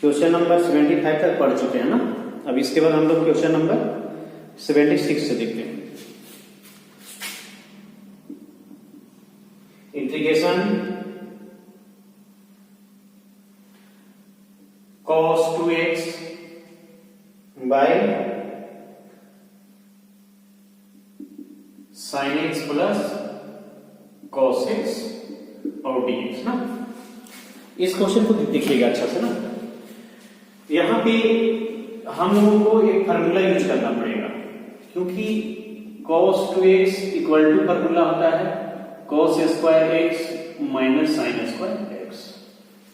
Question number 75 तक पढ़ चुके हैं ना। अब इसके बाद हम लोग क्वेश्चन नंबर 76 से देखते हैं। Integration cos 2x by sin x plus cos x और dx ना। इस क्वेश्चन को देखिएगा अच्छा से ना। यहां पे हम लोगों को एक फार्मूला यूज करना पड़ेगा, क्योंकि cos 2x equal to formula होता है cos square x minus sine square x।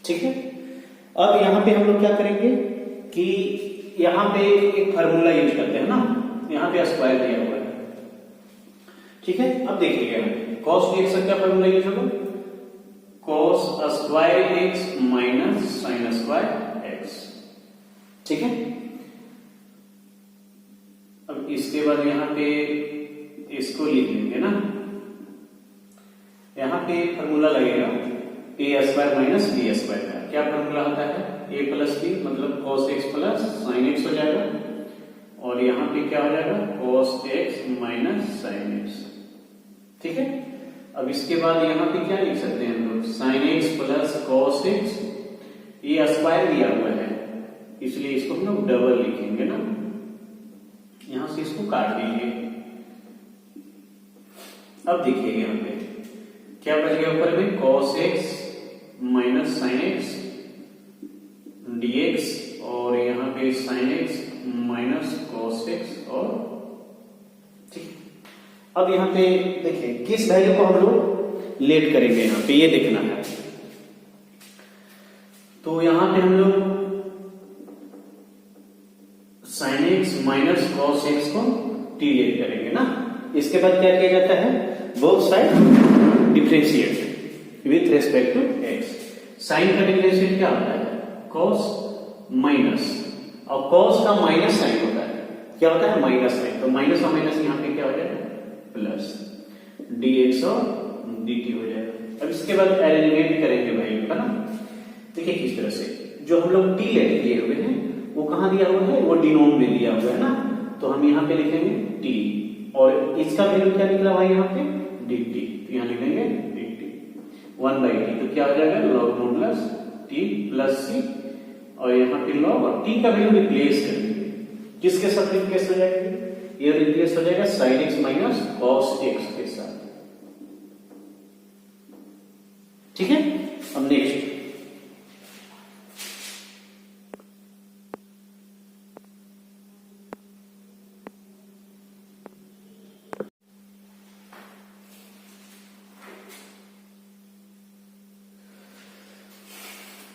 ठीक है, अब यहां पे हम लोग क्या करेंगे कि यहां पे एक फार्मूला यूज करते हैं ना। यहां पे स्क्वायर दिया हुआ है, ठीक है। अब देखिएगा cos 2x का क्या फार्मूला यूज होगा, cos square x minus sine square x। ठीक है, अब इसके बाद यहां पे इसको लिख लेंगे ना। यहां पे फार्मूला लगेगा a square minus b square का। क्या फार्मूला होता है, a प्लस b मतलब cos x plus sin x हो जाएगा, और यहां पे क्या हो जाएगा cos x minus sin x। ठीक है, अब इसके बाद यहां पे क्या लिख सकते हैं हम लोग, sin x plus cos x। ये स्क्वायर दिया हुआ है इसलिए इसको हम लोग डबल लिखेंगे ना। यहां से इसको काट दीजिए। अब देखिए यहां पे क्या बच गया ऊपर में, cos x minus sine x dx, और यहां पे sin x minus cos x। और ठीक, अब यहां पे देखिए किस वैल्यू को हम लोग लेट करेंगे, यहां पे ये देखना है। तो यहां पे हम लोग sin x minus cos x को t लेट करेंगे ना। इसके बाद क्या किया जाता है, both side differentiate with respect to x। Sine का डिफरेंशिएट क्या होता है, cos माइनस, और cos का माइनस साइन होता है, क्या होता है माइनस साइन। तो माइनस और माइनस यहां पे क्या हो जाएगा प्लस dx और dt हो जाएगा। अब इसके बाद एलिमिनेट करेंगे वैल्यू का ना। देखिए किस तरह से, जो हम लोग t लेट किए हुए हैं वो कहां दिया हुआ है, वो डिनोम में दिया हुआ है ना। तो हम यहां पे लिखेंगे t, और इसका वैल्यू क्या निकला हुआ है यहाँ पे dt। तो यहां लिखेंगे dt 1/t। तो क्या हो जाएगा log modulus t plus c, और यहाँ पे log, और t का वैल्यू रिप्लेस करेंगे। किसके साथ रिप्लेस हो जाएगा, ये रिप्लेस हो जाएगा sin x minus cos x के साथ। ठीक है, अब नेक्स्ट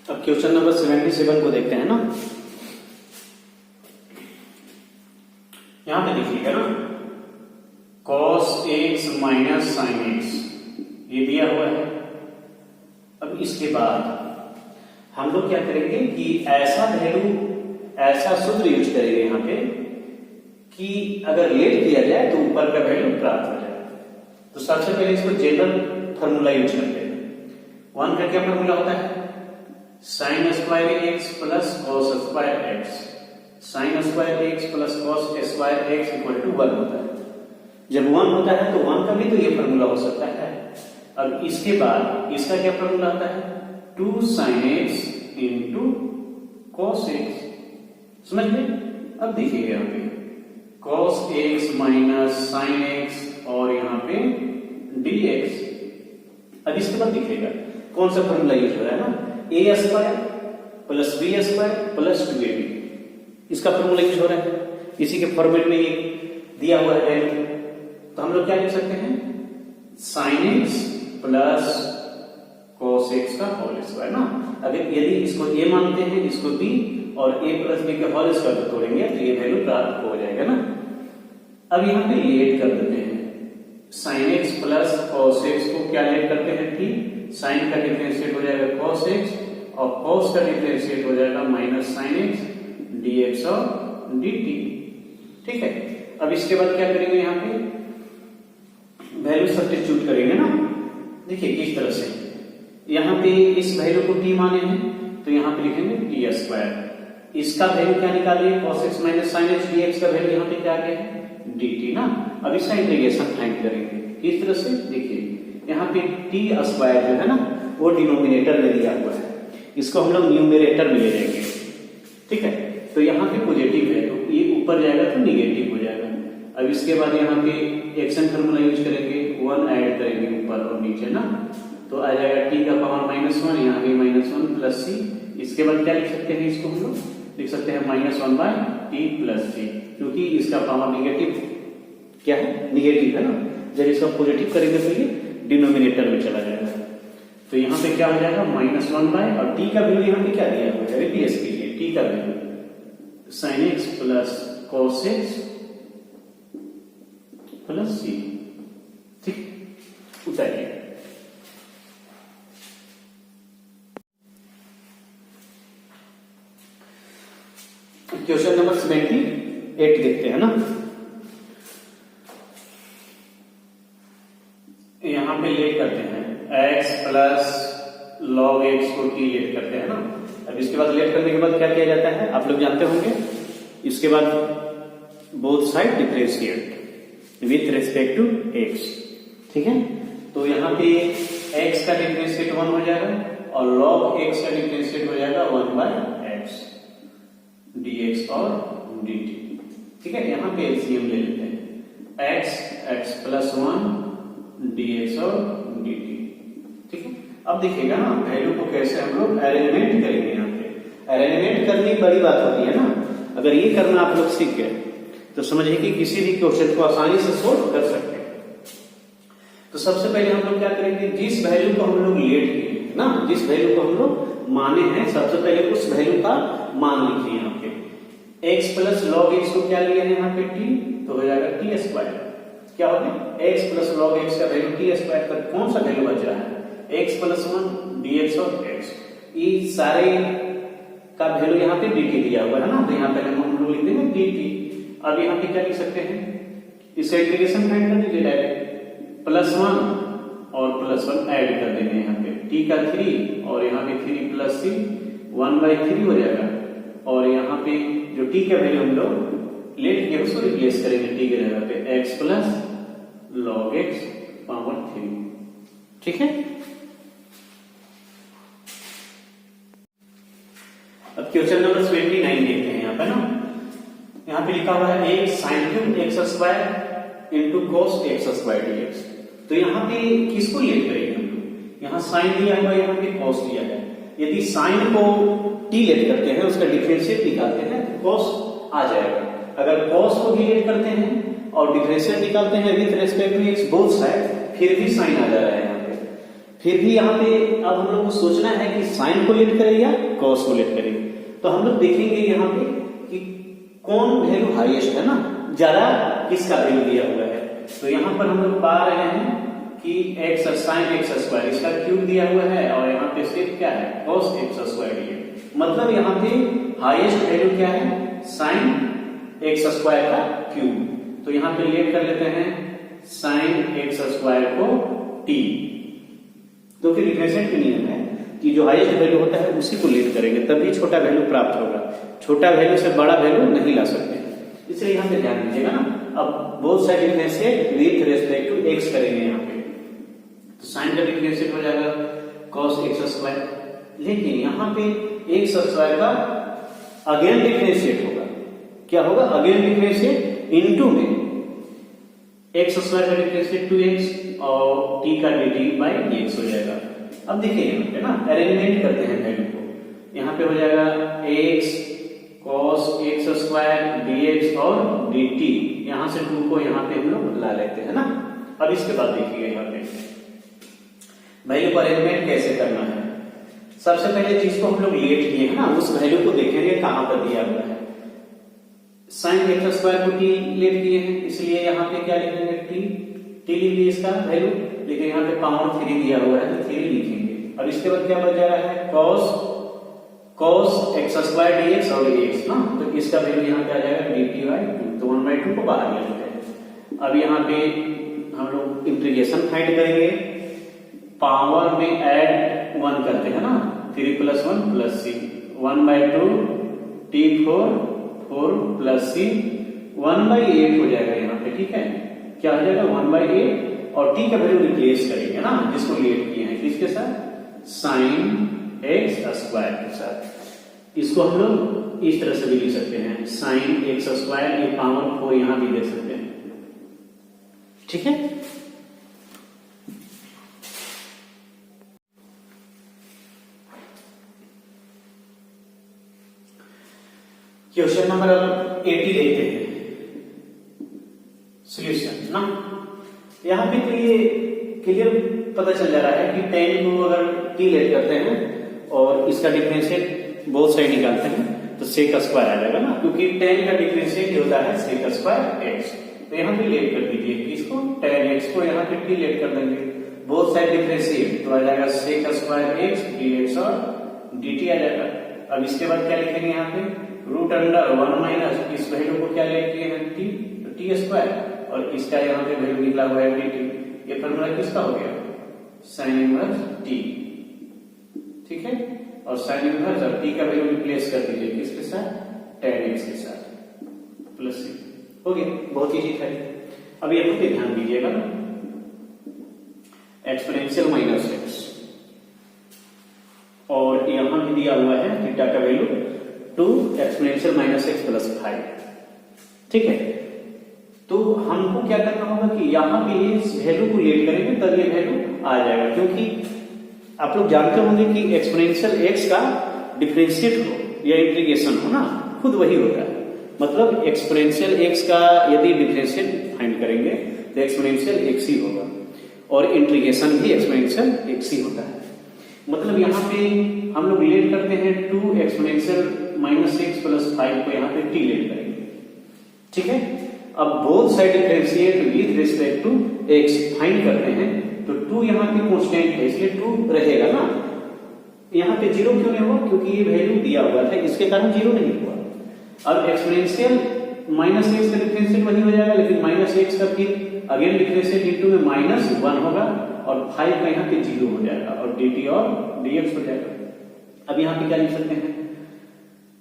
अब क्वेश्चन नंबर 77 को देखते हैं ना। यहां पे देखिएगा ना, cos x minus sin x ये दिया हुआ है। अब इसके बाद हम लोग क्या करेंगे कि ऐसा वैल्यू, ऐसा सूत्र यूज करेंगे यहां पे कि अगर लेट किया जाए तो ऊपर का वैल्यू प्राप्त हो जाए। तो सबसे पहले इसको जनरल फार्मूला यूज करते हैं। 1 का क्या फार्मूला होता है, sin square x plus cos square x। sin square x plus cos square x equal to 1 होता है। जब 1 होता है तो 1 का भी तो ये फार्मूला हो सकता है। अब इसके बाद इसका क्या फार्मूला होता है, 2 sin x into cos x। समझ में। अब देखिए यहाँ पे cos x minus sin x और यहाँ पे dx। अब इसके बाद दिखेगा कौन सा फार्मूला यूज हो रहा है ना, a square plus b square plus 2ab। इसका फार्मूला यूज हो रहा है, इसी के फॉर्मेट में ये दिया हुआ है। तो हम लोग क्या लिख सकते हैं, sin x plus cos x का होल स्क्वायर ना। अगर यदि इसको a मानते हैं, इसको b, और a प्लस b के होल स्क्वायर को तोड़ेंगे तो ये वैल्यू प्राप्त हो जाएगा ना। अब यहाँ पे लेट कर देते हैं, sin x plus cos x को क्या लेट करते हैं t, sin का डिफरेंशिएट हो जाएगा cos x, और cos का डिफरेंशिएट हो जाएगा माइनस sin x dx और dt। ठीक है, अब इसके बाद क्या करेंगे, यहाँ पे वैल्यू सब्स्टिट्यूट करेंगे ना। देखिए किस तरह से, यहाँ पे इस वैल्यू को t माने हैं तो यहाँ पे लिखेंगे टी स्क्वायर। इसका वैल्यू क्या निकालिए, cos x minus sin x dx का वैल्यू यहाँ पे क्या आ गया है dt ना। अब इसका इंटीग्रेशन फाइंड करेंगे किस तरह से, देखिए यहाँ पे टी स्क्वायर जो है ना वो डिनोमिनेटर में दिया हुआ है, इसको हम लोग न्यूमरेटर में ले जाएंगे, ठीक है। तो यहाँ पे पॉजिटिव है तो ये ऊपर जाएगा तो निगेटिव हो जाएगा। अब इसके बाद यहाँ पे एक्शन फार्मूला यूज करेंगे, 1 ऐड करेंगे ऊपर और नीचे ना, तो आ जाएगा टी का पावर -1, यहाँ पे -1 प्लस सी। इसके बाद क्या लिख सकते हैं, इसको हम लोग लिख सकते हैं -1 बाय टी प्लस सी, क्योंकि इसका पावर निगेटिव क्या है, निगेटिव है ना। जब इसका पॉजिटिव करेंगे तो ये डिनोमिनेटर में चला जाएगा, तो यहाँ पे क्या हो जाएगा -1 बाय, और टी का वैल्यू यहाँ पे क्या दिया हुआ है, रिप्लेस कीजिए टी का value sin x plus cos x plus c, ठीक, उतारिए। क्वेश्चन नंबर 78 देखते हैं ना। यहां पे लेट करते हैं x प्लस log x को t लेट करते हैं ना। अब इसके बाद लेट करने के बाद क्या किया जाता है आप लोग जानते होंगे, इसके बाद both side differentiate with respect to x, ठीक है। तो यहाँ पे x का डिफरेंशिएट 1 हो जाएगा और log x का डिफरेंशिएट हो जाएगा 1 बाय x dx और dt, ठीक है। यहाँ पे एलसीएम ले लेते हैं x प्लस 1 dx और dt, ठीक है। अब देखिएगा ना वैल्यू को कैसे हम लोग अरेंजमेंट करेंगे। यहाँ पे अरेंजमेंट करनी बड़ी बात होती है ना, अगर ये करना आप लोग सीख गए तो समझिए कि किसी भी क्वेश्चन को आसानी से सोल्व कर सकते हैं। तो सबसे पहले हम लोग क्या करेंगे, जिस वैल्यू को हम लोग लेट किए ना, जिस वैल्यू को हम लोग माने हैं, सबसे पहले उस वैल्यू का मान लिखिए। यहाँ पे x प्लस log x को क्या लिया है यहाँ पे t, तो हो जाएगा टी स्क्वायर। क्या हो गया x प्लस log x का वैल्यू टी स्क्वायर का कौन सा वैल्यू बच रहा है, x प्लस 1 dx और x, ये सारे का वैल्यू यहाँ पे dt दिया हुआ है ना, तो यहाँ पे हम लोग लिख देंगे dt। अब यहाँ पे क्या लिख सकते हैं, इसका इंटीग्रेशन फाइंड कर दीजिए डायरेक्ट, +1 और +1 ऐड कर देंगे यहाँ पे, t का 3 और यहाँ पे 3 प्लस c 1/3 हो जाएगा, और यहाँ पे जो t का वैल्यू हम लोग लेट किए उसको रिप्लेस करेंगे t के जगह पे x plus log x power 3, ठीक है। अब क्वेश्चन नंबर 29 देखते हैं यहाँ पे ना। यहाँ पे लिखा हुआ है एक sin cube x square into cos x square dx। तो यहाँ पे किसको लेट करेंगे हम लोग, यहाँ sin दिया हुआ, यहाँ पे cos दिया है। यदि sin को t लेट करते हैं, उसका डिफरेंशिएट निकालते हैं तो cos आ जाएगा। अगर cos को भी लेट करते हैं और डिफरेंशिएट निकालते हैं with respect to x both side, फिर भी sin आ जा रहा है यहाँ पे। फिर भी यहाँ पे अब हम लोग को सोचना है कि sin को लेट करें या cos को लेट करें। तो हम लोग देखेंगे यहाँ पे कि कौन वैल्यू हाईएस्ट है ना, ज्यादा किसका वैल्यू दिया हुआ है। तो यहाँ पर हम लोग पा रहे हैं कि x sin x स्क्वायर इसका क्यूब दिया हुआ है, और यहाँ पे सिर्फ क्या है cos x स्क्वायर दिया, मतलब यहाँ पे हाईएस्ट वैल्यू क्या है sin x स्क्वायर का क्यूब। तो यहाँ पे लेट कर लेते हैं sin x स्क्वायर को t, तो फिर डिफरेंशिएट का नियम है कि जो हाईएस्ट वैल्यू होता है उसी को लेट करेंगे, तभी छोटा वैल्यू प्राप्त होगा। छोटा वैल्यू से बड़ा वैल्यू नहीं ला सकते, इसलिए यहाँ पे ध्यान दीजिएगा ना। अब both side differentiate with respect to x करेंगे यहाँ पे, तो साइन का डिफरेंशिएट हो जाएगा cos x स्क्वायर, लेकिन यहाँ पे x स्क्वायर का अगेन डिफरेंशिएट होगा। क्या होगा, अगेन डिफरेंशिएट इनटू में x स्क्वायर का डिफरेंशिएट 2x और t का dt बाय dx हो जाएगा। अब देखिए यहाँ पे ना अरेंजमेंट करते हैं वैल्यू को, यहाँ पे हो जाएगा x cos x square dx और dt, यहाँ से 2 को यहाँ पे हम लोग ला लेते हैं ना। अब इसके बाद देखिएगा यहाँ पे वैल्यू को अरेंजमेंट कैसे करना है। सबसे पहले चीज को हम लोग लेट किए हैं ना, उस वैल्यू को देखेंगे कहां पर दिया हुआ है। sin x स्क्वायर को t लेट किए हैं, इसलिए यहाँ पे क्या लिखेंगे t लिख लीजिए इसका वैल्यू, लेकिन यहाँ पे पावर 3 दिया हुआ है तो 3 लिखेंगे। अब इसके बाद क्या बच जा रहा है cos x स्क्वायर dx और dx ना, तो इसका वैल्यू यहाँ पे आ जाएगा dt/2, तो 1/2 को बाहर ले लेते हैं। अब यहाँ पे हम लोग इंटीग्रेशन फाइंड करेंगे, पावर में ऐड 1 करते हैं ना, 3 + 1 + c 1/2 t4 4 + c 1/8 हो जाएगा यहाँ पे। ठीक है, क्या हो जाएगा 1/8 और t का वैल्यू रिप्लेस करेंगे ना, जिसको लेट किए हैं किसके साथ, sin x² के साथ। इसको हम लोग इस तरह से भी लिख सकते हैं, sin x² ये पावर 4 यहां भी दे सकते हैं। ठीक है, क्वेश्चन नंबर 80 देखते हैं, सॉल्यूशन ना। यहां पे तो ये क्लियर पता चल जा रहा है कि tan को अगर t लेट करते हैं और इसका डिफरेंशिएट बोथ साइड निकालते हैं तो sec² आ जाएगा ना, क्योंकि tan का डिफरेंशिएट होता है sec² x। तो यहां पे लेट कर दीजिए इसको, tan x को यहां पे t लेट कर देंगे, बोथ साइड डिफरेंशिएट तो आ जाएगा sec² x dx और dt आ जाएगा। अब इसके बाद क्या लिखेंगे यहाँ पे, √1 माइनस इस वैल्यू को क्या लेट किए हैं t, तो t² और इसका यहाँ पे वैल्यू निकला हुआ है dt। ये फॉर्मूला किसका हो गया, sin इनवर्स t। ठीक है, और sin इनवर्स और t का वैल्यू रिप्लेस कर दीजिए किसके साथ, tan x के साथ प्लस c हो गया। बहुत इजी था। अब ये पे ध्यान दीजिएगा, एक्सपोनेंशियल माइनस x और यहां भी दिया हुआ है थीटा का value 2 exponential minus x plus 5। ठीक है, तो हमको क्या करना होगा कि यहां पे इस वैल्यू को लेट करेंगे तब ये वैल्यू आ जाएगा, क्योंकि आप लोग जानते होंगे कि एक्सपोनेंशियल x का डिफरेंशिएट हो या इंटीग्रेशन हो ना, खुद वही होता है। मतलब एक्सपोनेंशियल x का यदि डिफरेंशिएट फाइंड करेंगे तो एक्सपोनेंशियल x ही होगा और इंटीग्रेशन भी एक्सपोनेंशियल x ही होता है। मतलब यहाँ पे हम लोग लेट करते हैं 2 एक्सपोनेंशियल माइनस x प्लस 5 को यहाँ पे t लेट करेंगे। ठीक है, अब both side differentiate with respect to x find करते हैं तो 2 यहाँ पे कांस्टेंट है इसलिए 2 रहेगा ना। यहाँ पे 0 क्यों नहीं हुआ, क्योंकि ये वैल्यू दिया हुआ था, इसके कारण 0 नहीं हुआ। अब एक्सपोनेंशियल माइनस x का डिफरेंशिएट वही हो जाएगा, लेकिन माइनस x का फिर अगेन डिफरेंशिएट इनटू में -1 होगा और 5 का यहाँ पे 0 हो जाएगा और dt और dx हो जाएगा। अब यहाँ पे क्या लिख सकते हैं,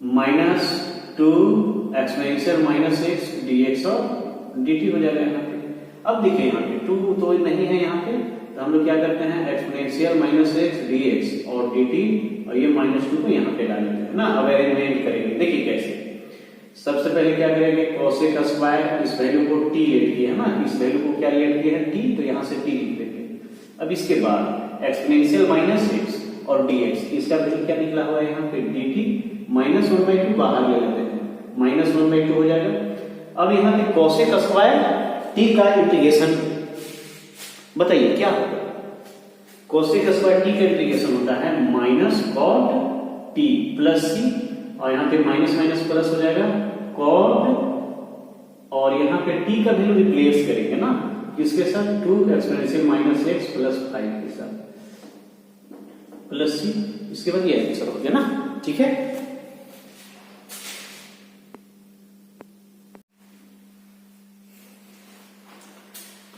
-2 एक्सपोनेंशियल माइनस x dx और dt हो जाएगा यहाँ पे। अब देखिए यहाँ पे 2 तो नहीं है यहाँ पे, तो हम लोग क्या करते हैं एक्सपोनेंशियल माइनस x dx और dt और ये -2 को यहाँ पे डाल देते हैं ना। अब अरेंजमेंट करेंगे, देखिए कैसे। सबसे पहले क्या करेंगे, cosec स्क्वायर इस वैल्यू को t लेट किया है ना, इस वैल्यू को क्या लेट किया है t, तो यहाँ से t लिख देंगे। अब इसके बाद एक्सपोनेंशियल माइनस x और dx, इसका वैल्यू क्या निकला हुआ है यहाँ पे dt, -1/2 बाहर ले लेते हैं, -1/2 हो जाएगा। अब यहाँ पे cosec स्क्वायर t का इंटीग्रेशन बताइए क्या होगा। cosec स्क्वायर t का इंटीग्रेशन होता है -cot t प्लस c और यहाँ पे माइनस माइनस प्लस हो जाएगा cot और यहाँ पे t का वैल्यू रिप्लेस करेंगे ना किसके साथ, 2 एक्सपोनेंशियल माइनस x प्लस 5 के साथ प्लस c। इसके बाद ये आंसर हो गया ना। ठीक है,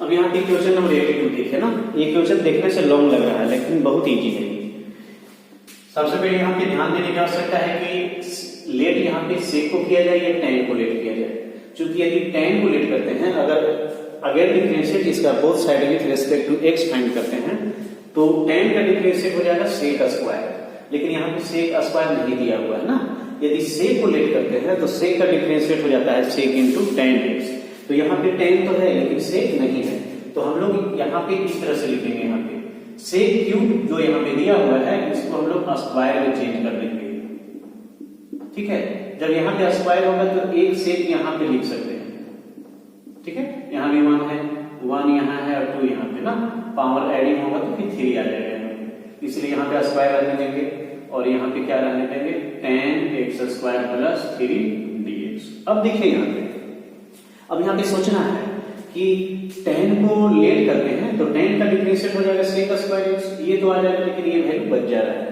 अब यहाँ पे क्वेश्चन नंबर 82 देखिए ना। ये क्वेश्चन देखने से लॉन्ग लग रहा है लेकिन बहुत इजी है। सबसे पहले यहाँ पे ध्यान देने की आवश्यकता है कि लेट यहाँ पे सेक को किया जाए या tan को लेट किया जाए। चूंकि यदि tan को लेट करते हैं, अगर डिफरेंशिएट इसका both side with respect to x find करते हैं तो tan का डिफरेंशिएट हो जाएगा sec स्क्वायर, लेकिन यहाँ पे sec स्क्वायर नहीं दिया हुआ है ना। यदि sec को लेट करते हैं तो sec का डिफरेंशिएट हो जाता है sec इंटू tan x। तो यहाँ पे tan तो है लेकिन sec नहीं है, तो हम लोग यहाँ पे इस तरह से लिखेंगे, यहाँ पे sec क्यूब जो यहाँ पे दिया हुआ है इसको हम लोग स्क्वायर में चेंज कर देंगे। ठीक है, जब यहाँ पे स्क्वायर होगा तो एक sec यहाँ पे लिख सकते हैं। ठीक है, यहाँ भी 1 है, 1 यहाँ है और 2 यहाँ पे ना, पावर एडिंग होगा तो फिर 3 आ जाएगा, इसलिए यहाँ पे स्क्वायर रहने देंगे और यहाँ पे क्या रहने देंगे tan x square plus 3 dx। अब देखिए यहाँ पे, अब यहाँ पे सोचना है कि tan को लेट करते हैं तो tan का डिफरेंशिएट हो जाएगा sec स्क्वायर x, ये तो आ जाएगा लेकिन ये वैल्यू बच जा रहा है।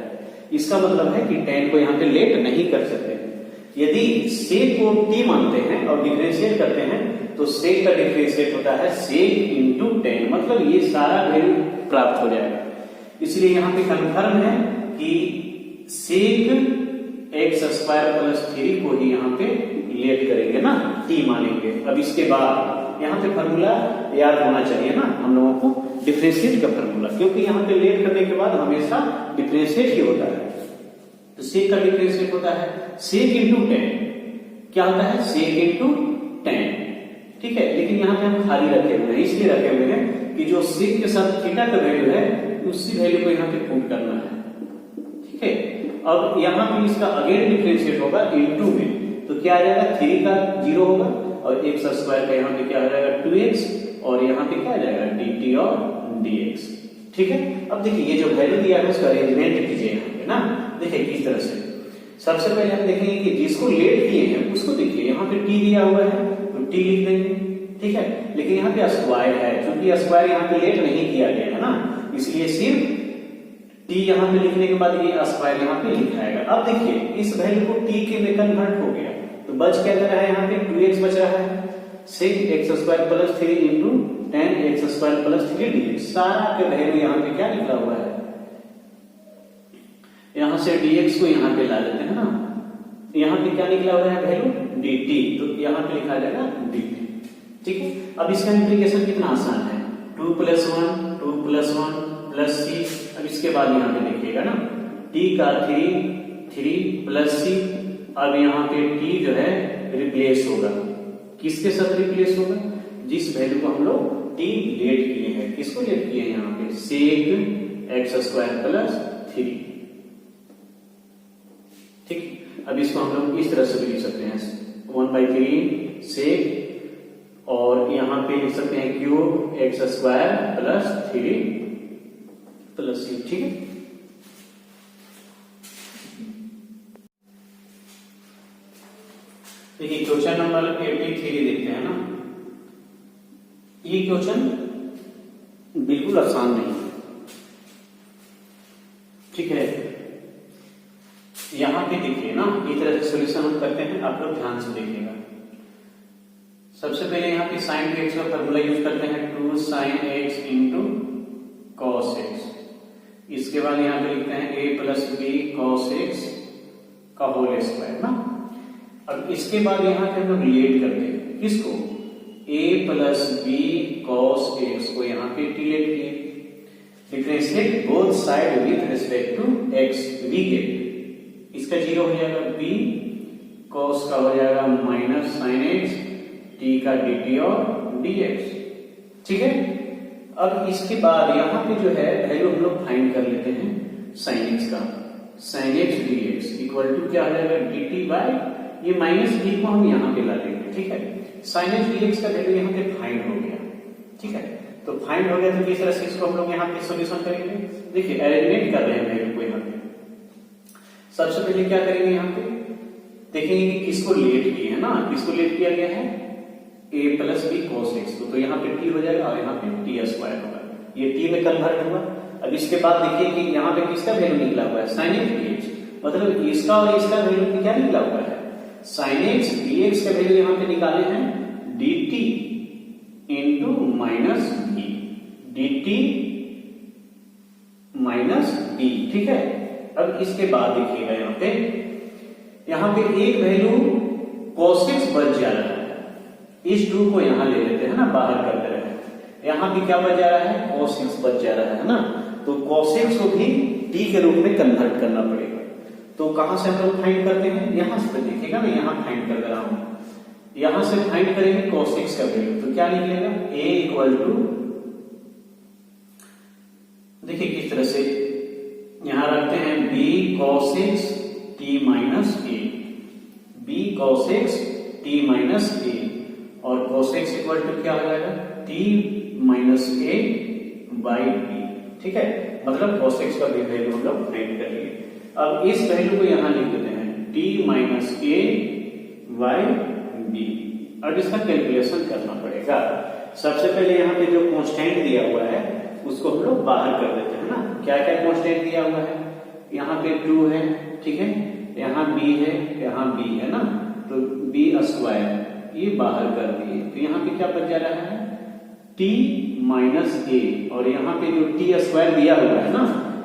इसका मतलब है कि tan को यहाँ पे लेट नहीं कर सकते। यदि sec को t मानते हैं और डिफरेंशिएट करते हैं तो sec का डिफरेंशिएट होता है sec इंटू tan, मतलब ये सारा वैल्यू प्राप्त हो जाएगा। इसलिए यहाँ पे कंफर्म है कि सेक एक्स स्क्वायर प्लस 3 को ही यहाँ पे लेट करेंगे ना, टी मानेंगे। अब इसके बाद यहाँ पे फॉर्मूला याद होना चाहिए ना हम लोगों को, डिफरेंशिएट का फॉर्मूला, क्योंकि यहाँ पे लेट करने के बाद हमेशा डिफरेंशिएट ही होता है। तो सेक का डिफरेंशिएट होता है सेक इंटू 10। क्या होता है? सेक इंटू 10, ठीक है। लेकिन यहाँ पे हम खाली रखे हुए हैं, इसलिए रखे हुए हैं कि जो सेक के साथ थीटा का वैल्यू है उसी वैल्यू को यहाँ पे पुट करना है, ठीक है। अब यहाँ पे इसका अगेन डिफरेंशिएट होगा इंटू में, तो क्या आ जाएगा? 3 का 0 होगा और एक्स स्क्वायर का यहाँ पे क्या आ जाएगा? 2x, और यहाँ पे क्या आ जाएगा? dt और dx, ठीक है। अब देखिए ये जो वैल्यू दिया है उसका अरेंजमेंट कीजिए यहाँ पे ना, देखिए किस तरह से। सबसे पहले हम देखेंगे कि जिसको लेट किए हैं उसको देखिए, यहाँ पे t दिया हुआ है तो t लिख देंगे, ठीक है। लेकिन यहाँ पे स्क्वायर है, क्योंकि स्क्वायर यहाँ पे लेट नहीं किया गया है ना, इसलिए सिर्फ t यहाँ पे लिखने के बाद ये स्क्वायर यहाँ पे लिखाएगा। अब देखिए इस वैल्यू को t के में कन्वर्ट हो गया, तो बच क्या रहा है? यहाँ पे 2x बच रहा है, sec x square plus 3 into 10 x square plus 3 dx। सारा के वैल्यू यहाँ पे क्या लिखा हुआ है? यहाँ से dx को यहाँ पे ला लेते हैं ना, यहाँ पे क्या निकला हुआ है वैल्यू? dt, तो यहाँ पे लिखा जाएगा dt, ठीक है। अब इसका इंप्लीकेशन कितना आसान है, 2 + 1 2 + 1 प्लस c। अब इसके बाद यहाँ पे देखिएगा ना, t का 3 प्लस c। अब यहाँ पे t जो है रिप्लेस होगा, किसके साथ रिप्लेस होगा? जिस वैल्यू को हम लोग t लेट किए हैं, किसको लेट किए हैं? यहाँ पे सेक एक्स स्क्वायर प्लस 3, ठीक। अब इसको हम लोग इस तरह से भी लिख सकते हैं, 1/3 सेक, और यहाँ पे लिख सकते हैं cube x square plus 3 plus c, ठीक है। देखिए क्वेश्चन नंबर 83 देखते हैं ना। ये क्वेश्चन बिल्कुल आसान नहीं है, ठीक है। यहां पे देखिए ना, इस तरह से सॉल्यूशन हम करते हैं, आप लोग ध्यान से देखिएगा। सबसे पहले यहाँ पे sin x का फॉर्मूला यूज करते हैं, 2 sin x into cos x। इसके बाद यहाँ पे लिखते हैं a plus b cos x का होल स्क्वायर ना। अब इसके बाद यहाँ पे हम लोग लेट करते हैं, किसको? a plus b cos x को यहाँ पे t लेट किए, differentiate both side with respect to x, v के। इसका 0 हो जाएगा, b cos का हो जाएगा माइनस sin x, t का dt और dx, ठीक है। अब इसके बाद यहाँ पे जो है वैल्यू हम लोग फाइंड कर लेते हैं sin x का, sin x dx equal to क्या हो जाएगा? dt बाय ये माइनस b को हम यहाँ पे ला लेंगे, ठीक है। sin x dx का वैल्यू यहाँ पे फाइंड हो गया, ठीक है। तो फाइंड हो गया तो किस तरह से इसको हम लोग यहाँ पे सॉल्यूशन करेंगे? देखिए अरेंजमेंट कर रहे हैं वैल्यू को यहाँ पे। सबसे पहले क्या करेंगे? यहाँ पे देखेंगे कि किसको लेट किया है ना, किसको लेट किया गया है? a plus b cos x को, तो यहाँ पे t हो जाएगा और यहाँ पे t स्क्वायर होगा, ये t में कन्वर्ट होगा। अब इसके बाद देखिए कि यहाँ पे किसका वैल्यू निकला हुआ है? sin x dx, मतलब इसका और इसका वैल्यू क्या निकला हुआ है? sin x dx का वैल्यू यहाँ पे निकाले हैं dt into minus b, dt minus b, ठीक है। अब इसके बाद देखिएगा यहाँ पे एक वैल्यू cos x बच जा रहा है, इस 2 को यहाँ ले लेते हैं ना, बाहर करते रहे। यहाँ भी क्या बच जा रहा है? cos x बच जा रहा है ना, तो cos x को भी t के रूप में कन्वर्ट करना पड़ेगा। तो कहां से हम लोग फाइंड करते हैं? यहां से देखिएगा मैं यहाँ फाइंड कर रहा हूं, यहां से फाइंड करेंगे cos x का वैल्यू, तो क्या निकलेगा? a इक्वल टू, देखिए किस तरह से यहां रखते हैं, b cos x t minus a, b cos x t minus a, और cos x इक्वल टू क्या हो जाएगा? t minus a by b, ठीक है। मतलब cos x का वैल्यू हम लोग फाइंड कर लिए। अब इस वैल्यू को यहां लिख देते हैं t minus a by b। अब इसका कैलकुलेशन करना पड़ेगा। सबसे पहले यहाँ पे जो कांस्टेंट दिया हुआ है उसको हम लोग बाहर कर देते हैं ना। क्या क्या कांस्टेंट दिया हुआ है? यहाँ पे 2 है, ठीक है, यहाँ b है, यहाँ b है ना, तो b स्क्वायर ये बाहर कर दिए, तो यहाँ पे क्या बच जा रहा है? t माइनस a, और यहाँ पे जो t स्क्वायर दिया हुआ है ना,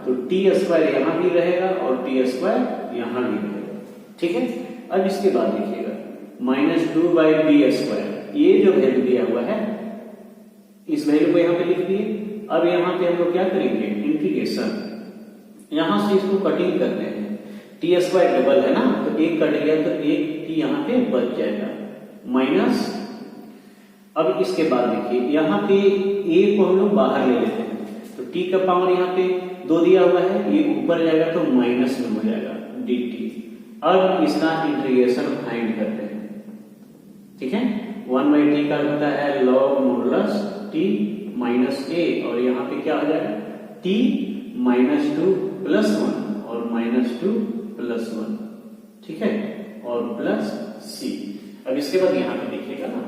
तो टी स्क्वायर यहाँ भी रहेगा और टी स्क्वायर यहाँ भी रहेगा। ठीक है, अब इसके बाद लिखिएगा -2/b²। ये जो वैल्यू दिया हुआ है इस वैल्यू को यहाँ पे लिख दिए। अब यहाँ पे हम लोग क्या करेंगे, इंटीग्रेशन, यहां से इसको कटिंग करते हैं। टी स्क्वायर डबल है ना, तो एक कट गया तो एक टी यहाँ पे बच जाएगा माइनस। अब इसके बाद देखिए यहाँ पे ए को हम लोग बाहर ले लेते हैं, तो टी का पावर यहाँ पे 2 दिया हुआ है, ये ऊपर जाएगा तो माइनस में हो जाएगा dt। अब इसका इंटीग्रेशन फाइंड करते हैं। ठीक है, 1/t का होता है log modulus t minus a, और यहाँ पे क्या हो जाएगा t -2 + 1 और -2 + 1। ठीक है, और प्लस c। अब इसके बाद यहाँ पे देखिएगा ना,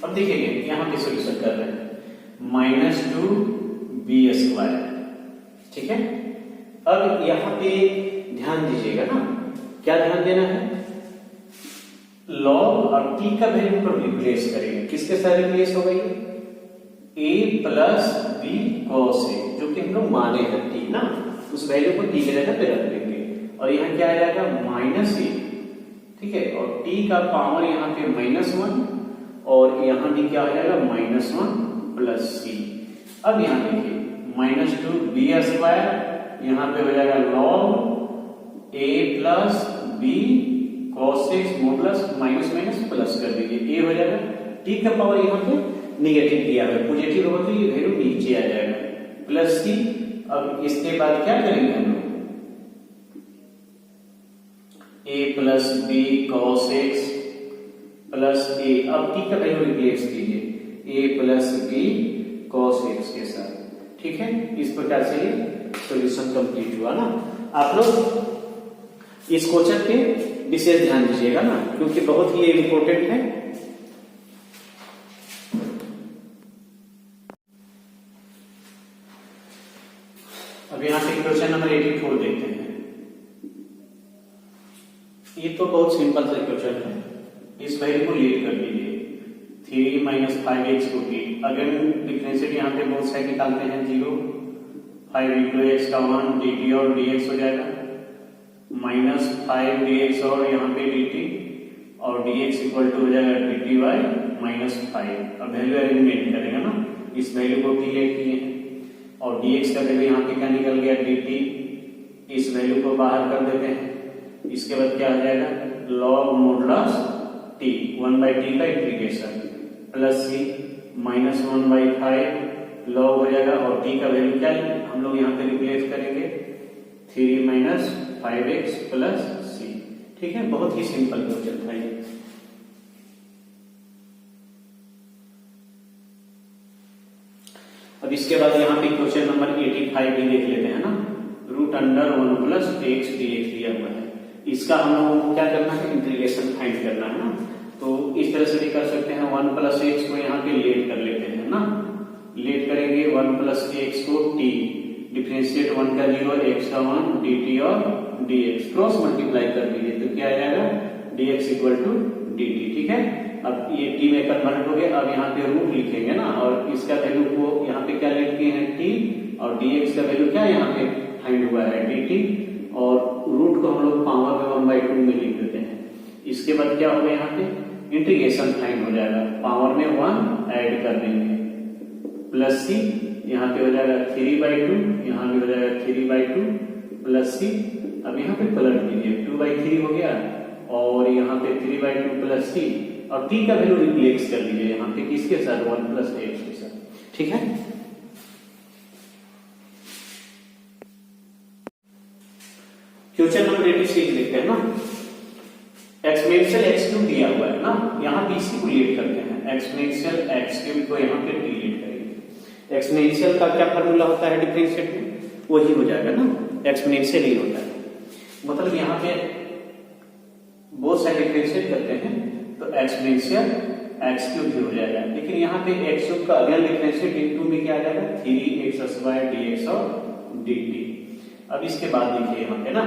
अब देखिए यहाँ पे सॉल्यूशन कर रहे हैं -2b²। ठीक है, अब यहाँ पे ध्यान दीजिएगा ना, क्या ध्यान देना है, लॉग और t का वैल्यू को रिप्लेस करेंगे। किसके साथ रिप्लेस हो गई, a + b cos a, जो कि हम लोग माने हैं t ना, उस वैल्यू को t की जगह पे रख देंगे और यहाँ क्या आ जाएगा -a। ठीक है, और t का पावर यहाँ पे -1 और यहाँ भी क्या हो जाएगा -1 + c। अब यहाँ देखिए -2b², यहाँ पे हो जाएगा log a + b cos x modulus minus plus कर दीजिए, a हो जाएगा। t का पावर यहाँ पे निगेटिव दिया है, पॉजिटिव होगा तो ये वैल्यू नीचे आ जाएगा प्लस c। अब इसके बाद क्या करेंगे हम लोग, a + b cos x plus a। अब t का वैल्यू रिप्लेस कीजिए a + b cos x के साथ। ठीक है, इस प्रकार से ये सॉल्यूशन कंप्लीट हुआ ना। आप लोग इस क्वेश्चन पे विशेष ध्यान दीजिएगा ना, क्योंकि बहुत ही इंपॉर्टेंट है। अब यहाँ से क्वेश्चन नंबर 84 देखते हैं। ये तो बहुत सिंपल सा क्वेश्चन है, इस वैल्यू को लीड कर दीजिए 3 - 5x को t। अगर डिफरेंशिएट यहाँ पे बोथ साइड निकालते हैं 0, 5 × x का 1 dt और dx हो जाएगा -5 dx और यहाँ पे dt और dx = हो जाएगा dt/-5। अब वैल्यू एलिमिनेट करेंगे ना, इस वैल्यू को t लेट किए हैं और dx का वैल्यू यहाँ पे क्या निकल गया dt, इस वैल्यू को बाहर कर देते हैं। इसके बाद क्या हो जाएगा log मॉडुलस t 1/t का इंटीग्रेशन प्लस c -1/5 log हो जाएगा और t का वैल्यू क्या हम लोग यहाँ पे रिप्लेस करेंगे 3 - 5x + c। ठीक है, बहुत ही सिंपल क्वेश्चन था ये। अब इसके बाद यहाँ पे क्वेश्चन नंबर 85 भी देख लेते हैं ना, √1 + x dx दिया हुआ है। इसका हम लोगों को क्या करना है, इंटीग्रेशन फाइंड करना है ना। तो इस तरह से भी कर सकते हैं, 1 + x को यहाँ पे लेट कर लेते हैं ना, लेट करेंगे 1 + x को t, डिफरेंशिएट 1 का 0 x का 1 dt और dx, क्रॉस मल्टीप्लाई कर दीजिए तो क्या आ जाएगा dx = dt। ठीक है, अब ये t में कन्वर्ट हो गया। अब यहाँ पे रूट लिखेंगे ना, और इसका वैल्यू को यहाँ पे क्या लेट किए हैं t, और dx का वैल्यू क्या यहाँ पे फाइंड हुआ है dt, और रूट को हम लोग पावर में 1/2 में लिख देते हैं। इसके बाद क्या होगा, यहाँ पे इंटीग्रेशन फाइंड हो जाएगा, पावर में 1 ऐड कर देंगे प्लस c, यहाँ पे हो जाएगा 3/2, यहाँ भी हो जाएगा 3/2 प्लस c। अब यहाँ पे पलट दीजिए 2/3 हो गया और यहाँ पे 3/2 प्लस c, और t का वैल्यू रिप्लेस कर दीजिए यहाँ पे किसके साथ 1 + x के साथ। ठीक है, क्वेश्चन नंबर 86 देखते हैं ना, एक्सपोनेंशियल x³ दिया हुआ है ना, यहाँ पे इसी को लीड करते हैं, एक्सपोनेंशियल x³ को यहाँ पे लीड करेंगे। एक्सपोनेंशियल का क्या फार्मूला होता है डिफरेंशिएट में, वही हो जाएगा ना, एक्सपोनेंशियल ही होता है। मतलब यहाँ पे बहुत सारे डिफरेंशिएट करते हैं तो एक्सपोनेंशियल x³ भी हो जाएगा, लेकिन यहाँ पे x³ का अगेन डिफरेंशिएट इनटू में क्या आ जाएगा 3x² dx और dt। अब इसके बाद देखिए यहाँ पे ना,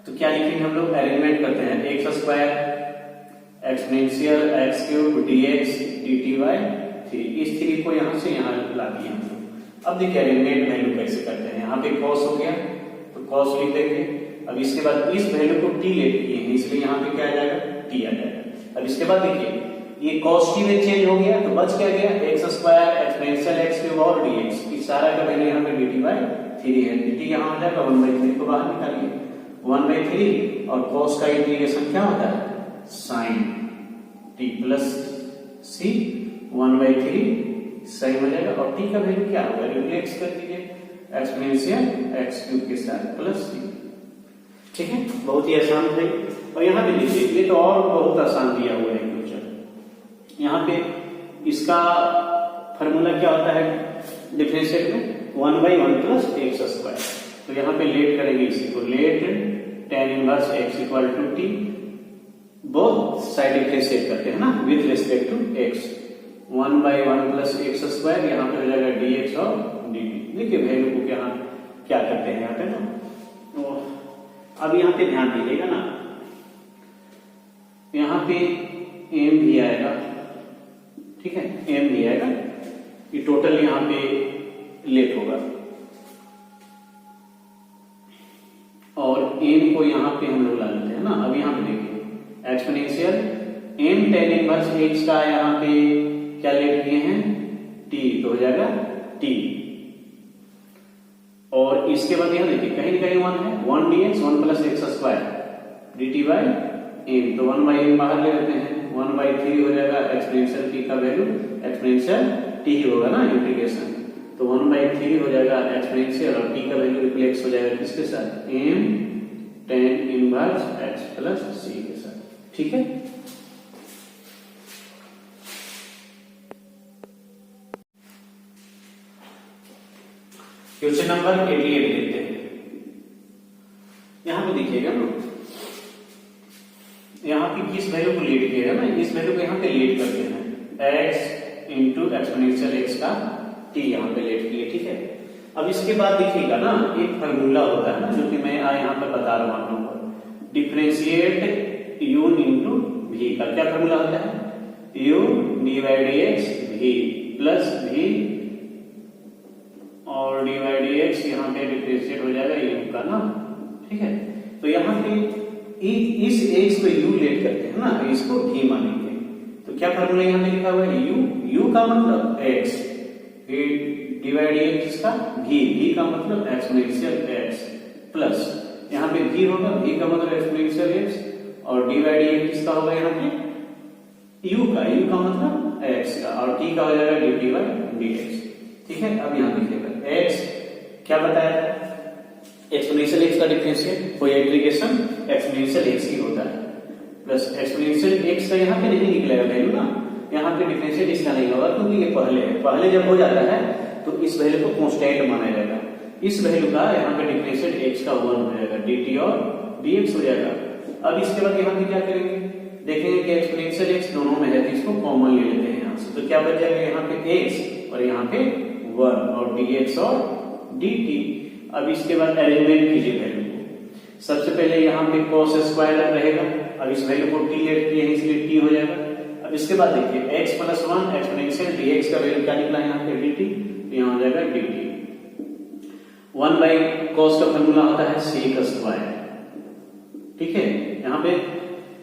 तो क्या लिखेंगे हम लोग, अरेंजमेंट करते हैं x² exponential x cube dx dt by 3। इस 3 को यहां से यहां ला दिया हम लोग। अब देखिए अरेंजमेंट वैल्यू कैसे करते हैं। यहाँ पे cos हो गया तो cos लिख देंगे। अब इसके बाद इस वैल्यू को t ले लिए हैं इसलिए यहाँ पे क्या आ जाएगा t आ जाएगा। अब इसके बाद देखिए ये cos t में चेंज हो गया तो बच क्या गया x square exponential x cube और dx। इस सारा का वैल्यू यहाँ पे dt बाय 3 है। dt यहाँ आ जाएगा 1/3 को बाहर निकालिए 1/3 और cos का इंटीग्रेशन क्या होता है sin t प्लस c 1/3 सही हो जाएगा। और t का वैल्यू क्या होगा रिप्लेस कर दीजिए एक्सपोनेंशियल x क्यूब के साथ प्लस c। ठीक है, बहुत ही आसान है। और यहाँ पे देखिए ये तो और बहुत आसान दिया हुआ है क्वेश्चन। यहाँ पे इसका फार्मूला क्या होता है डिफरेंशिएट में 1/1 प्लस x स्क्वायर। तो यहाँ पे लेट करेंगे इसी को let tan inverse x equal to t both side differentiate करते हैं ना with respect to x 1/1 plus x square यहाँ पे हो जाएगा dx और dt। देखिए वैल्यू को यहाँ क्या करते हैं यहाँ पे ना। तो अब यहाँ पे ध्यान दीजिएगा ना यहाँ पे m भी आएगा। ठीक है m भी आएगा। ये टोटल यहाँ पे लेट होगा और m को यहाँ पे हम लोग ला लेते हैं ना। अब यहाँ पे देखिए exponential m tan inverse x का यहाँ पे क्या लेट किए हैं t तो हो जाएगा t। और इसके बाद यहाँ देखिए कहीं ना कहीं 1 है 1 dx 1 plus x square dt by m। तो 1/m बाहर ले लेते हैं 1/3 हो जाएगा एक्सपोनेंशियल t का वैल्यू एक्सपोनेंशियल t ही होगा ना इंटीग्रेशन। तो 1/3 हो जाएगा एक्सपोनेंशियल और t का वैल्यू रिप्लेस हो जाएगा किसके साथ m tan inverse x plus c के साथ। ठीक है, क्वेश्चन नंबर 88 देखते हैं। यहां पे देखिएगा ना यहाँ पे किस वैल्यू को लीड किया ना इस वैल्यू को यहाँ पे लीड करते हैं x इंटू एक्सपोनेंशियल x का t यहाँ पे लीड किए। ठीक है, अब इसके बाद देखिएगा ना एक फार्मूला होता है ना जो कि मैं यहाँ पर बता रहा हूँ आप लोगों को डिफरेंशिएट u इंटू v का क्या फार्मूला होता है u dx v plus v और dx यहाँ पे डिफरेंशिएट हो जाएगा u का ना। ठीक है, तो यहाँ पे इस x को u लेट करते हैं ना इसको v मानेंगे। तो क्या फार्मूला यहाँ पे लिखा हुआ है u का मतलब x dx का v का मतलब एक्सपोनेंशियल x प्लस यहाँ पे v होगा v का मतलब एक्सपोनेंशियल x और dx किसका होगा यहाँ पे u का मतलब x का और t का हो जाएगा dt बाय dx। ठीक है, अब यहाँ देखिएगा x क्या बताया था एक्सपोनेंशियल x का डिफरेंशियल कोई इंटीग्रेशन एक्सपोनेंशियल x ही होता है प्लस एक्सपोनेंशियल x का यहाँ पे नहीं निकलेगा वैल्यू ना यहाँ पे डिफरेंशियल इसका नहीं होगा क्योंकि ये पहले है। पहले जब हो जाता है तो इस वैल्यू को कांस्टेंट माना जाएगा। इस वैल्यू का यहाँ पे डिफरेंशियल x का 1 हो जाएगा dt और dx हो जाएगा। अब इसके बाद यहाँ पे क्या करेंगे देखेंगे कि एक्सपोनेंशियल x दोनों में है तो इसको कॉमन ले लेते हैं यहाँ से। तो क्या बच जाएगा यहाँ पे x और यहाँ पे 1 और dx और dt। अब इसके बाद अरेंजमेंट कीजिए वैल्यू को। सबसे पहले यहाँ पे cos स्क्वायर रहेगा। अब इस वैल्यू को t लेट किए हैं इसलिए t हो जाएगा। अब इसके बाद देखिए x प्लस 1 एक्सपोनेंशियल dx का वैल्यू क्या निकला यहाँ पे dt तो यहाँ हो जाएगा dt। 1/cos का फॉर्मूला होता है sec स्क्वायर। ठीक है, यहाँ पे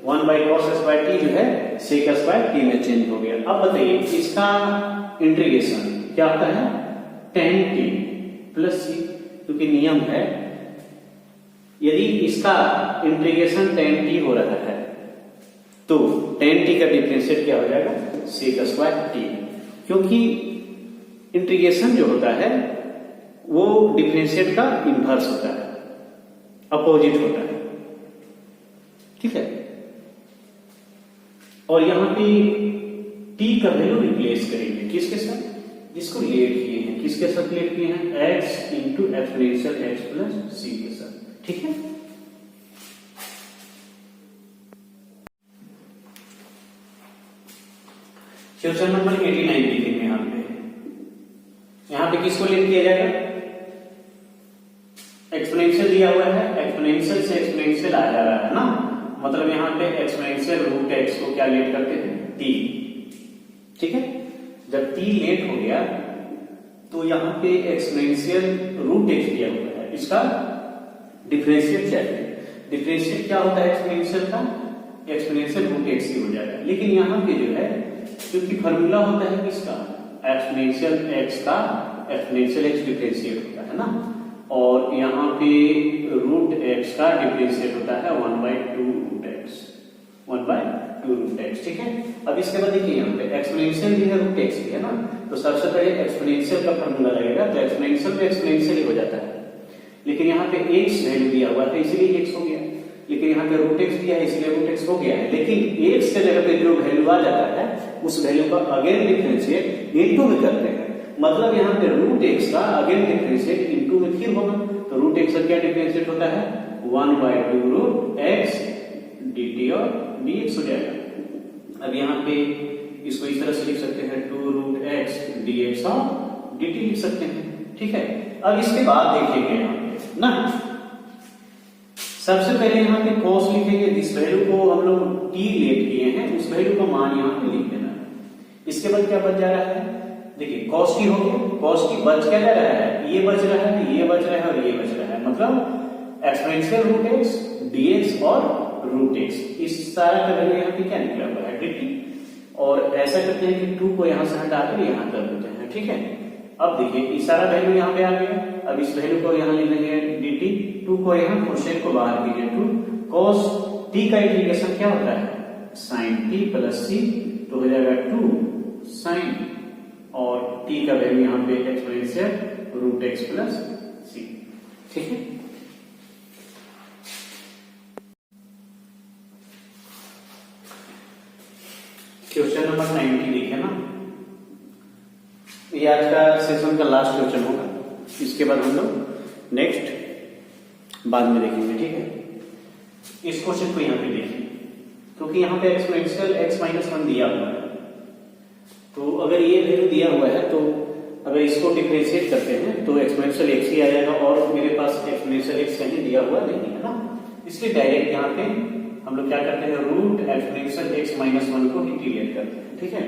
1/cos स्क्वायर t जो है sec स्क्वायर t में चेंज हो गया। अब बताइए इसका इंटीग्रेशन क्या होता है tan t प्लस c क्योंकि नियम है यदि इसका इंटीग्रेशन tan t हो रहा है तो tan t का डिफरेंशिएट क्या हो जाएगा sec स्क्वायर t क्योंकि इंटीग्रेशन जो होता है वो डिफरेंशिएट का इन्वर्स होता है अपोजिट होता है। ठीक है, और यहां पे t का वैल्यू रिप्लेस करेंगे किसके साथ जिसको लेट किए हैं किसके साथ लेट किए हैं x into exponential x plus c के साथ। ठीक है, क्वेश्चन नंबर 89 देखेंगे यहाँ पे किसको लेट किया जाएगा एक्सपोनेंशियल दिया हुआ है एक्सपोनेंशियल से एक्सपोनेंशियल आ जा रहा है ना मतलब यहाँ पे एक्सपोनेंशियल रूट एक्स को क्या लेट करते हैं, टी। ठीक है, जब टी लेट हो गया तो यहाँ पे एक्सपोनेंशियल रूट एक्स दिया हुआ है, इसका डिफरेंशिएट चाहिए। डिफरेंशिएट क्या होता है एक्सपोनेंशियल का, एक्सपोनेंशियल रूट एक्स ही हो जाएगा। लेकिन यहाँ पे जो है क्योंकि फॉर्मूला होता है किसका, एक्सपोनेंशियल एक्स का एक्सपोनेंशियल एक्स डिफरेंशिएट होता है ना, और यहाँ पे रूट एक्स का डिफरेंशिएट होता है 1/2 रूट एक्स, 1/2 रूट एक्स। ठीक है, अब इसके बाद देखिए यहाँ पे एक्सपोनेंशियल भी है रूट एक्स भी है ना, तो सबसे पहले एक्सपोनेंशियल का फॉर्मूला लगेगा, तो एक्सपोनेंशियल में एक्सपोनेंशियल ही हो जाता है। लेकिन यहाँ पे एक्स वैल्यू दिया हुआ है इसलिए एक्स हो गया, लेकिन यहाँ पे रूट एक्स दिया है इसलिए रूट एक्स हो गया है। लेकिन एक्स के जगह पे जो वैल्यू आ जाता है उस वैल्यू का अगेन डिफरेंशिएट इनटू में करते हैं, मतलब यहाँ पे रूट एक्स का अगेन डिफरेंशिएट इनटू में फिर होगा, तो रूट एक्स का क्या डिफरेंशिएट होता है 1/2 रूट एक्स dt और dx हो जाएगा। अब यहाँ पे इसको इस तरह से लिख सकते हैं 2 रूट एक्स dx और dt लिख सकते हैं। ठीक है, अब इसके बाद देखेंगे यहाँ पे ना, सबसे पहले यहाँ पे cos लिखेंगे, जिस वैल्यू को हम लोग t लेट किए हैं उस वैल्यू का मान यहाँ पे लिख देना है। इसके बाद क्या बच जा रहा है, देखिए cos t हो गया, cos t बच क्या जा रहा है, ये बच रहा है, ये बच रहा है और ये बच रहा है, मतलब एक्सपोनेंशियल रूट एक्स dx और रूट एक्स, इस सारा का वैल्यू यहाँ पे क्या निकला हुआ है dt, और ऐसा करते हैं कि 2 को यहाँ से हटा कर यहाँ कर देते हैं। ठीक है, अब देखिए ये सारा वैल्यू यहाँ पे आ गया, अब इस वैल्यू को यहाँ लिख लेंगे dt, 2 को यहाँ क्वेश्चन को बाहर कीजिए, 2 cos t का इंटीग्रेशन क्या होता है sin t प्लस c, तो हो जाएगा 2 sin, और t का वैल्यू यहाँ पे exponential root x plus c। ठीक है, क्वेश्चन नंबर 90 देखिए ना, ये आज का सेशन का लास्ट क्वेश्चन होगा, इसके बाद हम लोग नेक्स्ट बाद में देखेंगे। ठीक है, इस क्वेश्चन को यहाँ पे देखिए, क्योंकि यहाँ पे एक्सपोनेंशियल x माइनस 1 दिया हुआ है, तो अगर ये वैल्यू दिया हुआ है तो अगर इसको डिफरेंशिएट करते हैं तो एक्सपोनेंशियल x ही आ जाएगा, और मेरे पास एक्सपोनेंशियल x कहीं दिया हुआ नहीं है ना, इसलिए डायरेक्ट यहाँ पे हम लोग क्या करते हैं रूट एक्सपोनेंशियल x माइनस 1 को इंटीग्रेट करते हैं। ठीक है,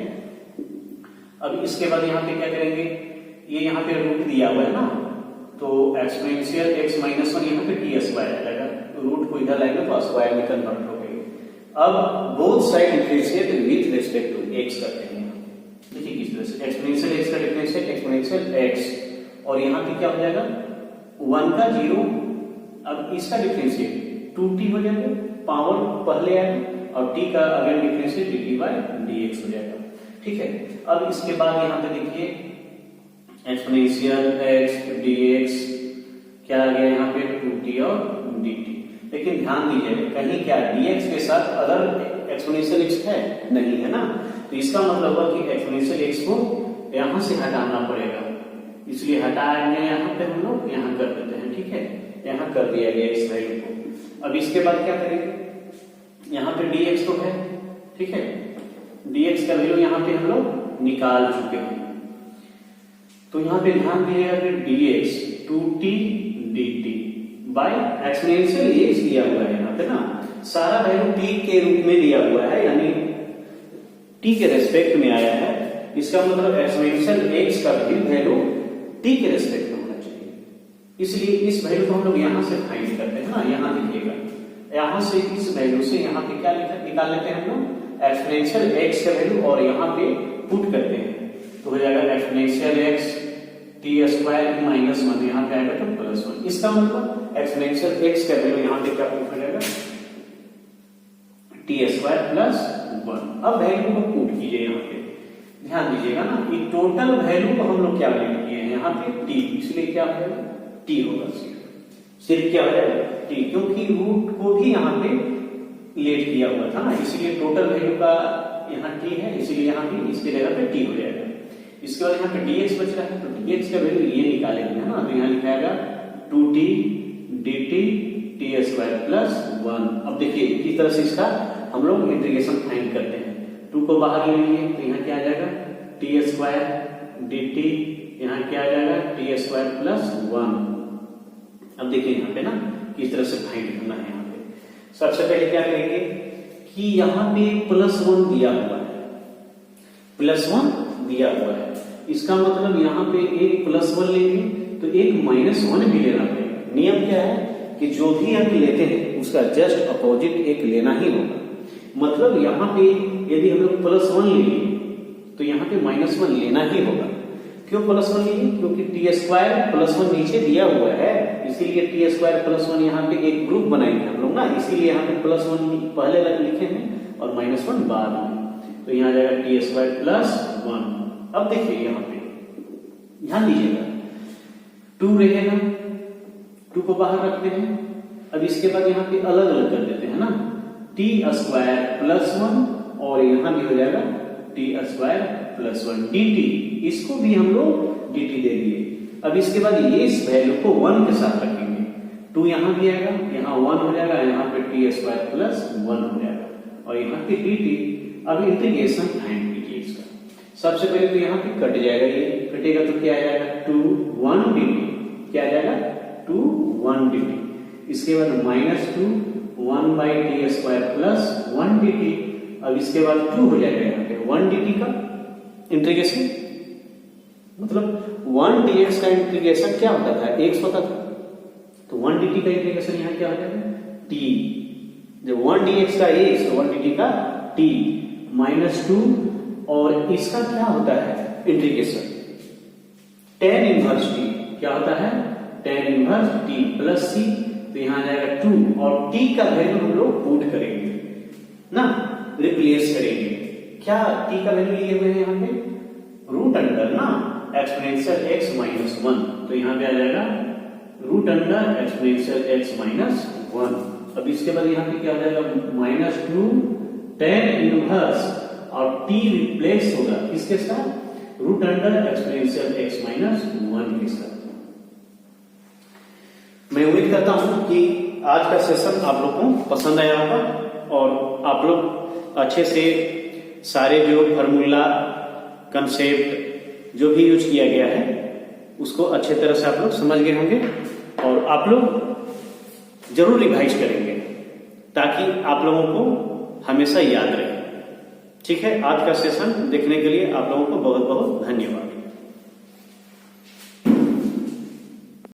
अब इसके बाद यहाँ पे क्या करेंगे, ये यहाँ पे रूट दिया हुआ है ना, तो एक्सपोनेंशियल x माइनस 1 यहाँ पे t स्क्वायर आ जाएगा, रूट को इधर लाएंगे तो स्क्वायर में कन्वर्ट हो गई। अब both side differentiate with respect to x करते हैं, देखिए किस तरह से एक्सपोनेंशियल x का डिफरेंशिएट एक्सपोनेंशियल x, और यहाँ पे क्या हो जाएगा 1 का 0, अब इसका डिफरेंशिएट 2t हो जाएगा, पावर पहले आएगा, और t का अगेन डिफरेंशिएट dt/dx हो जाएगा। ठीक है, अब इसके बाद यहाँ पे देखिए एक्सपोनेंशियल x dx क्या आ गया यहाँ पे 2t और dt, लेकिन ध्यान दीजिए कहीं क्या dx के साथ अदर एक्सपोनेंशियल x है नहीं है ना, तो इसका मतलब हुआ कि एक्सपोनेंशियल x को यहाँ से हटाना पड़ेगा, इसलिए हटाएंगे यहाँ पे हम लोग यहाँ कर देते हैं। ठीक है, यहाँ कर दिया गया इस वैल्यू को। अब इसके बाद क्या करेंगे, यहाँ पे dx तो है, ठीक है, dx का वैल्यू यहाँ पे हम लोग निकाल चुके हैं, तो यहाँ पे ध्यान दीजिएगा कि dx 2t dt by exponential x दिया हुआ है यहाँ पे ना, सारा वैल्यू t के रूप में दिया हुआ है, यानी t के रेस्पेक्ट में आया है, इसका मतलब एक्सपोनेंशियल x का भी वैल्यू t के रेस्पेक्ट में होना चाहिए, इसलिए इस वैल्यू को हम लोग यहाँ से फाइंड करते हैं ना, यहाँ देखिएगा, यहाँ से इस वैल्यू से यहाँ पे क्या निकाल लेते हैं हम लोग एक्सपोनेंशियल x का वैल्यू, और यहाँ पे पुट करते हैं, तो हो जाएगा exponential x t square minus 1, यहाँ पे आएगा तो प्लस 1, इसका मतलब एक्सपोनेंशियल x का वैल्यू यहाँ पे क्या पुट हो जाएगा t स्क्वायर प्लस 1। अब वैल्यू को पुट कीजिए, यहाँ पे ध्यान दीजिएगा ना, ये टोटल वैल्यू को हम लोग क्या लेट किए हैं यहाँ पे t, इसलिए क्या हो जाएगा t होगा, सिर्फ क्या हो जाएगा t, क्योंकि रूट को भी यहाँ पे लेट किया हुआ था ना, इसलिए टोटल वैल्यू का यहाँ t है, इसलिए यहाँ भी इसकी जगह पे t हो जाएगा। इसके बाद यहाँ पे dx बच रहा है, तो dx का वैल्यू ये निकालेंगे ना, तो यहाँ लिखाएगा 2t dt t square plus 1। अब देखिए किस तरह से इसका हम लोग इंटीग्रेशन फाइंड करते हैं, 2 को बाहर ले लेंगे तो यहाँ क्या आ जाएगा t स्क्वायर dt, यहाँ क्या आ जाएगा t स्क्वायर प्लस 1। अब देखिए यहाँ पे ना किस तरह से फाइंड करना है, यहाँ पे सबसे पहले क्या करेंगे कि यहां पे +1 दिया हुआ है, +1 दिया हुआ है, इसका मतलब यहां पे एक +1 लेंगे तो एक -1 भी लेना पड़ेगा। नियम क्या है कि जो भी अंक लेते हैं उसका जस्ट अपोजिट एक लेना ही होगा। मतलब यहां पे यदि हम लोग +1 ले लिए तो यहां पे -1 लेना ही होगा। क्यों +1 लिए? क्योंकि t² +1 नीचे दिया हुआ है, इसीलिए t² +1 यहाँ पे एक ग्रुप बनाएंगे हम लोग ना, इसीलिए यहाँ पे +1 पहले लिखे हैं और -1 बाद में, तो यहाँ जाएगा t² +1। अब देखिए यहाँ पे ध्यान दीजिएगा 2 रहेगा, 2 को बाहर रखते हैं। अब इसके बाद यहाँ पे अलग अलग कर देते हैं ना, t² +1 और यहाँ भी हो जाएगा t² +1 dt, इसको भी हम लोग dt दे दिए। अब इसके बाद ये इस वैल्यू को 1 के साथ रखेंगे, 2 यहाँ भी आएगा, यहाँ 1 हो जाएगा, यहाँ पे t² +1 हो जाएगा और यहाँ पे dt। अब इंटीग्रेशन फाइंड कीजिए इसका। सबसे पहले तो यहाँ पे कट जाएगा, ये कटेगा तो क्या आ जाएगा 2 1 dt, क्या आ जाएगा 2 1 dt। इसके बाद -2 1/t² +1 dt। अब इसके बाद 2 हो जाएगा यहाँ पे 1 dt का इंटीग्रेशन, मतलब 1 dx का इंटीग्रेशन क्या होता था, x होता था, तो 1 dt का इंटीग्रेशन यहाँ क्या हो जाएगा t। जब 1 dx का x तो 1 dt का t -2 और इसका क्या होता है इंटीग्रेशन tan इनवर्स t, क्या होता है tan inverse t plus c, तो यहाँ जाएगा 2 और t का वैल्यू हम लोग पुट करेंगे ना, रिप्लेस करेंगे। क्या t का वैल्यू लिए हुए हैं यहाँ पे √अंडर ना एक्सपोनेंशियल x -1, तो यहाँ पे आ जाएगा √अंडर एक्सपोनेंशियल x -1। अब इसके बाद यहाँ पे क्या हो जाएगा -2 tan इनवर्स और t रिप्लेस होगा किसके साथ √अंडर एक्सपोनेंशियल x -1 के साथ। मैं उम्मीद करता हूं कि आज का सेशन आप लोगों को पसंद आया होगा और आप लोग अच्छे से सारे जो फार्मूला कंसेप्ट जो भी यूज किया गया है उसको अच्छे तरह से आप लोग समझ गए होंगे और आप लोग जरूर रिवाइज करेंगे ताकि आप लोगों को हमेशा याद रहे। ठीक है, आज का सेशन देखने के लिए आप लोगों को बहुत बहुत धन्यवाद।